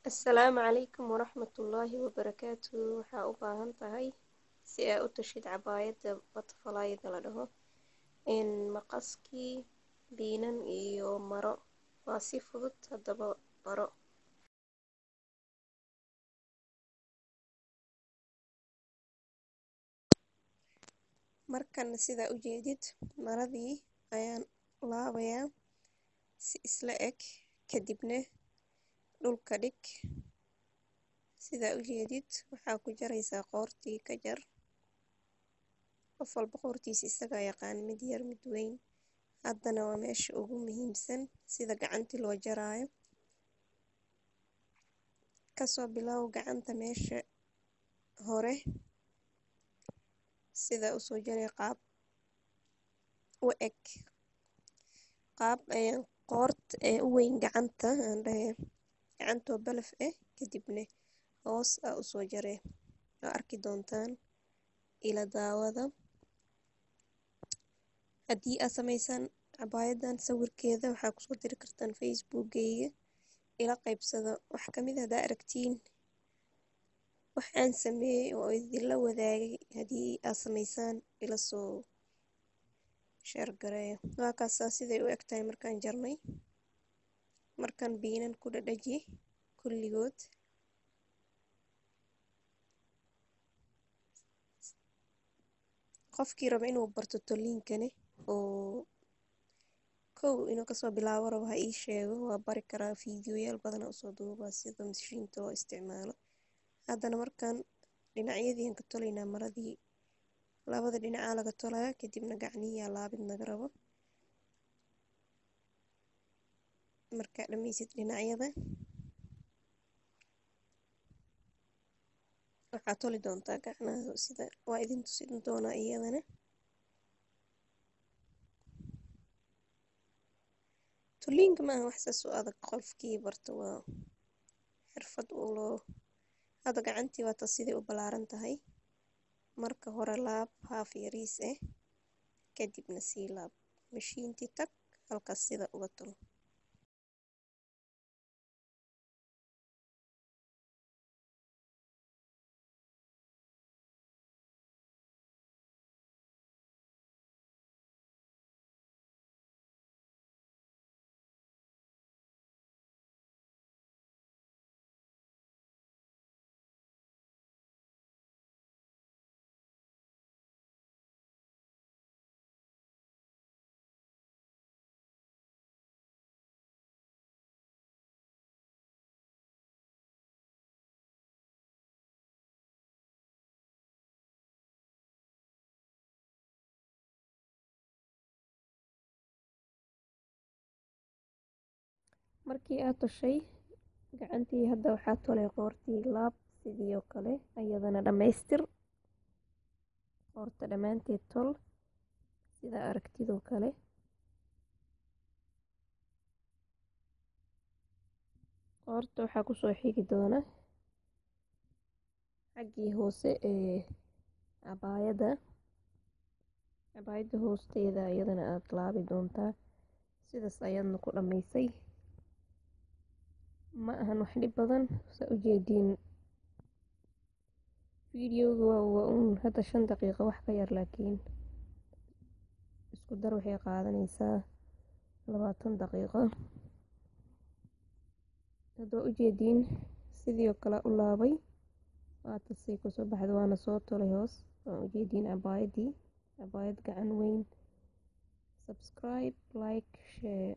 Asalaamu calaykum waraxmatullaahi wabarakaatu. Waxaa u baahan tahay si aa u tashid cabaayadda butterfly-da la dhaho maqaskii, biinan iyo maro. Waa si fudud, haddaba baro. Markan sidaa u jeedid maradii ayaan laabayaa si isla eg, kadibna dhulka dhig. Sidaa u jeedid waxaa ku jaraysaa qoortii ka jar. Qof walba qoortiisa isagaa yaqaan, mid yar mid weyn. Haddana waa meesha ugu muhiimsan sida gacantii loo jaraayo. Kasoo bilow gacanta meesha hore sida u soo jaray qaab u eg. Qaab ayaan qoort u weyn gacanta aan dhahay gacantoo balaf kadibna hoos u soo jaray. Oo arki doontaan ila daawada. Haddii aad samaysaan cabaayaddan sawirkeeda waxaa ku soo diri kartaan Facebook-gayga ila qaybsado wax ka mid ah hadaa aragtiin wax aan sameeyay oo idinla wadaagay. Haddii aad samaysaan ila soo share gareeyo. Waa kaasaa siday u egtahay markaan jarnay. Markaan biinan ku dhadhaji kulligood. Qofkii raba inuu barto toliinkani oo inuu kasoo bilaabo rabo ha ii sheego, waa bari karaa. Fiidiyoyaal badan oo soo duubaa sida mashiinta loo isticmaalo. Haddana markaan dhinacyadii ka tolaynaa maradii, labada dhinaca laga tolaa kadibna gacnihiyaa laabid naga rabo. Markaa dhammaysid dhinacyada waxaa toli doontaa gacnaha sida waa idin tusin doonaa iyadana. Toliinka ma aha wax saas u adag, qofkii barto waa xirfad u loo. Hadda gacantii waa taas siday u balaaran tahay. Marka hore laab haaf yariis kadibna sii laab mashiintii tag halkaas sida uga tolo. Markii aad toshay gacantii hadda waxaa tolay qoortii laab sidii oo kale ayadana dhammaystir. Qoorta dhammaanteed tol sida aragtidoo kale. Qoorta waxaa ku soo xigi doona xaggii hoose cabaayadda. Cabaayadda hoosteeda ayadana aad laabi doontaa. Sidaas ayaadna ku dhammaysay. Ma ahan wax dhib badan saa u jeediin. Fiidiyowga waa hadda 5 daqiiqo wax ka yar, laakiin isku dar waxay qaadanaysaa 20 daqiiqo. Hadda u jeediin sidii oo kale u laabay. Waa tasay ku soo baxdo waana soo tolay hoos. Waa u jeediin cabaayad gacan weyn. Subscribe, like, share.